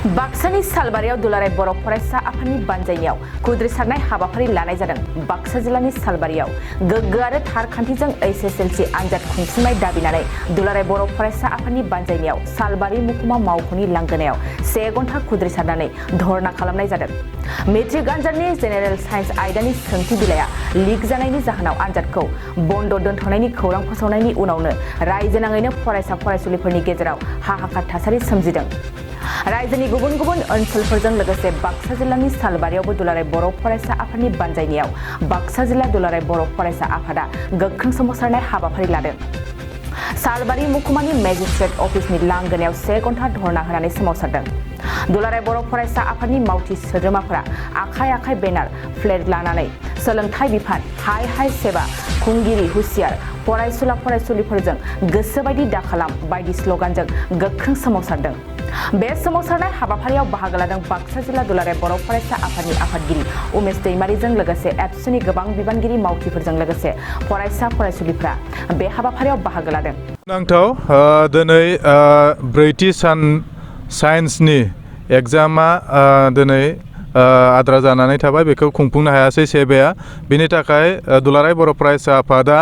बाक्सानि सालबारियाव दुलाराय बर' फरायसा आफादनि बानजायनायाव खुद्रिसारनाय हाबाफारि लानाय जादों। बाक्सा जिल्लानि सालबारियाव गोग्गो आरो थार खान्थिजों एसएसएलसी आनजाद खुंफुंनाय दाबिनानै दुलाराय बर' फरायसा आफादनि बानजायनायाव सालबारि महकुमा मावख'नि लांगोनायाव 1 घन्टा खुद्रिसारनानै धरना खालामनाय जादों। मेट्रिक आनजादनि जेनेरेल साइन्स आयदानि सोंथि बिलाइया लिक जानायनि जाहोनाव आनजादखौ बन्द दोनथ'नायनि खौरां फोसावनायनि उनावनो रायजो नाङैनो फरायसा फरायसुलिफोरनि गेजेराव हाहाकार थासारि सोमजिदों। रायजोनि गुबुन गुबुन ओनसोलफोरजों लोगोसे बाक्सा जिल्लानि सालबारियावबो दुलाराय बर' फरायसा आफादनि बानजायनायाव बाक्सा जिल्ला दुलाराय बर' फरायसा आफादा गोख्रों सोमावसारनाय हाबाफारि लादों। सालबारि महकुमानि मेजिस्ट्रेट अफिसनि लांगोनायाव 1 घन्टा धरना होनानै सोमावसारदों। दुलाराय बर' फरायसा आफादनि मावथि सोद्रोमाफोरा आखाइ आखाइ बेनार फ्लेग लानानै सोलोंथाइ बिफान हाय हाय सेबा खुंगिरि हुसियार फरायसुला फरायसुलिफोरजों गोसोबायदि दाखालाम बायदि स्लगानजों गोख्रों सोमावसारदों। बे सोमावसारनाय हाबाफारियाव बाहागो लादों बाक्सा जिल्ला दुलाराय बर' फरायसा आफादनि आफादगिरि उमेश दैमारिजों लोगोसे एबसुनि गोबां बिबानगिरि मावथिफोरजों लोगोसे फरायसा फरायसुलिफ्रा बे हाबाफारियाव बाहागो लादों। नांथाव दिनै ब्रैथि सान साइन्सनि एग्जामा दिनै आद्रा जानानै थाबाय, बेखौ खुंफुंनो हायासै सेबाया। बेनि थाखाय दुलाराय बर' फरायसा आफादा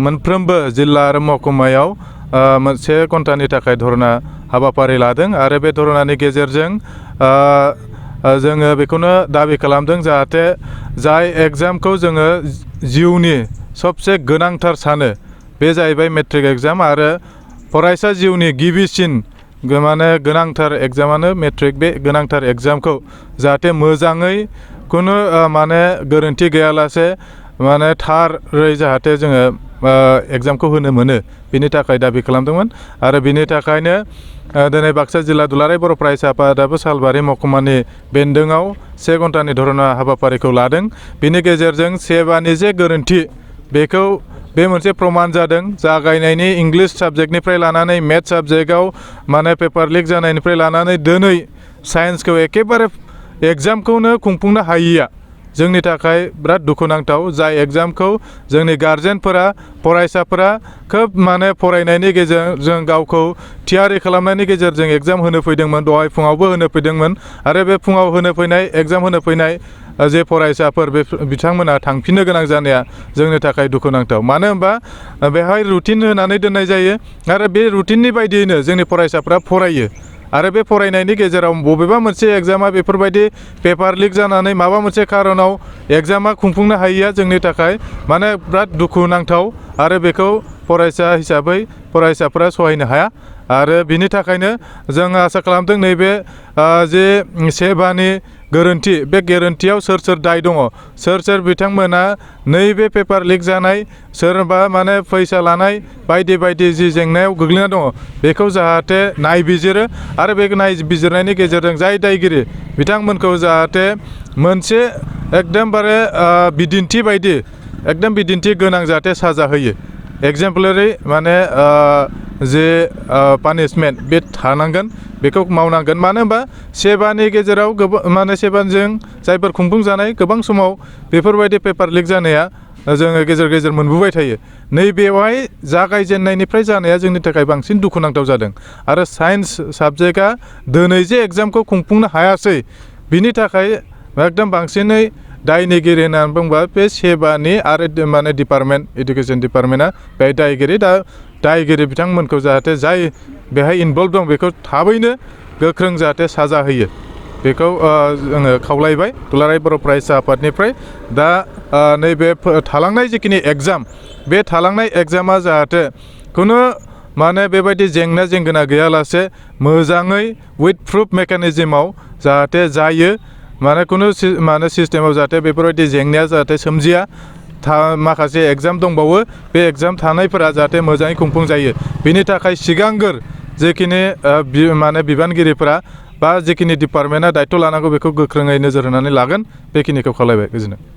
मोनफ्रोमबो जिल्ला आरो महकुमायाव 1 घन्टानि थाखाय धरना हाबाफारि लादों आरो बे धरनानि गेजेरजों जोङो बेखौनो दाबि खालामदों जाहाथे जाय एग्जामखौ जोङो जिउनि सबसे गोनांथार सानो, बे जाहैबाय मेट्रिक एग्जाम आरो फरायसा जिउनि गिबिसिन माने गोनांथार एग्जामानो मेट्रिक। बे गोनांथार एग्जामखौ जाहाथे मोजाङै खुनु माने गोरोन्थि गैयालासे माने थारै जाहाथे जोङो एग्जामखौ होनो मोनो, बेनि थाखाय दाबि खालामदोंमोन। आरो बेनि थाखायनो दिनै बाक्सा जिल्ला दुलाराय बर' फरायसा आफादाबो सालबारि महकुमानि बेन्दोङाव 1 घन्टानि धरना हाबाफारिखौ लादों। बेनि गेजेरजों सेबानि जे गोरोन्थि, बेखौ बे मोनसे प्रमान जादों। जागायनायनि इंलिश साबजेक्टनिफ्राय लानानै मेथ्स साबजेक्टआव माने पेपार लिक जानायनिफ्राय लानानै दिनै साइन्सखौ एखेबारे एग्जामखौनो खुंफुंनो हायिया जोंनि थाखाय बिराद दुखुनांथाव। जाय एग्जामखौ जोंनि गार्जेनफोरा फरायसाफोरा खोब माने फरायनायनि गेजेरजों गावखौ थियारि खालामनायनि गेजेरजों एग्जाम होनो फैदोंमोन, दहाय फुङावबो होनो फैदोंमोन आरो बे फुङाव होनो फैनाय एग्जाम होनो फैनाय जे फरायसाफोर बे बिथांमोना थांफिननो गोनां जानाया जोंनि थाखाय दुखुनांथाव। मानो होनबा बेहाय रुटिन होनानै दोननाय जायो आरो बे रुटिननि बायदियैनो जोंनि फरायसाफ्रा फरायो आरो बे फरायनायनि गेजेराव बबेबा मोनसे एग्जामा बेफोरबायदि पेपार लिक जानानै माबा मोनसे खारनाव एग्जामा खुंफुंनो हायिया जोंनि थाखाय माने बिराद दुखुनांथाव आरो बेखौ फरायसा हिसाबै फरायसाफ्रा सहायनो हाया। आरो बिनि थाखायनो जों आसा खालामदों नैबे जे सेबानि गोरोन्थि, बे गोरोन्थियाव सोर सोर दाय दङ, सोर सोर बिथांमोना नैबे पेपार लिक जानाय, सोरबा माने फैसा लानाय बायदि बायदि जि जेंनायाव गोग्लैना दङ, बेखौ जाहाथे नायबिजिरो आरो बे नायबिजिरनायनि गेजेरजों जाय दायगिरि बिथांमोनखौ जाहाथे मोनसे एकदमबारे बिदिन्थि बायदि एकदम बिदिन्थि गोनां जाहाथे साजा होयो। एक्जामप्लारि माने जे पानिशमेन्ट बे थानांगोन, बेखौ मावनांगोन। मानो होनबा सेबानि गेजेराव गोबां माने सेबाजों जायफोर खुंफुंजानाय गोबां समाव बेफोरबायदि पेपार लिक जानाया जोङो गेजेर गेजेर मोनबोबाय थायो। नैबेवहाय जागायजेननायनिफ्राय जानाया जोंनि थाखाय बांसिन दुखुनांथाव जादों। आरो साइन्स साबजेक्टआ दिनै जे एग्जामखौ खुंफुंनो हायासै, बिनि थाखाय एकदम बांसिनै दायनिगिरि होननानै बुंबा बे सेबानि आरो माने डिपार्टमेन्ट इडुकेसन डिपार्टमेन्टआ बे दायगिरि। दा दायगिरि बिथांमोनखौ जाहाथे जाय बेहाय इनभल्भ दं बेखौ थाबैनो गोख्रों जाहाथे साजा होयो, बेखौ जोङो खावलायबाय दुलाराय बर' फरायसा आफादनिफ्राय। दा नैबे थालांनाय जिखिनि एग्जाम, बे थालांनाय एग्जामा जाहाथे खुनु माने बेबायदि जेंना जेंगोना गैयालासे मोजाङै उइथ प्रुफ मेकानिजमाव जाहाथे जायो, माने खुनु माने सिस्टेमाव जाहाथे बेफोरबायदि जेंनाया जाहाथे सोमजिया। माखासे एग्जाम दंबावो, बे एग्जाम थानायफोरा जाहाथे मोजाङै खुंफुं जायो, बेनि थाखाय सिगांग्रो जेखिनि माने बिबानगिरिफोरा बा जेखिनि डिपार्टमेन्टआ दायथ' लानांगौ बेखौ गोख्रोङै नोजोर होनानै लागोन, बेखिनिखौ खावलायबाय। गोजोननाय।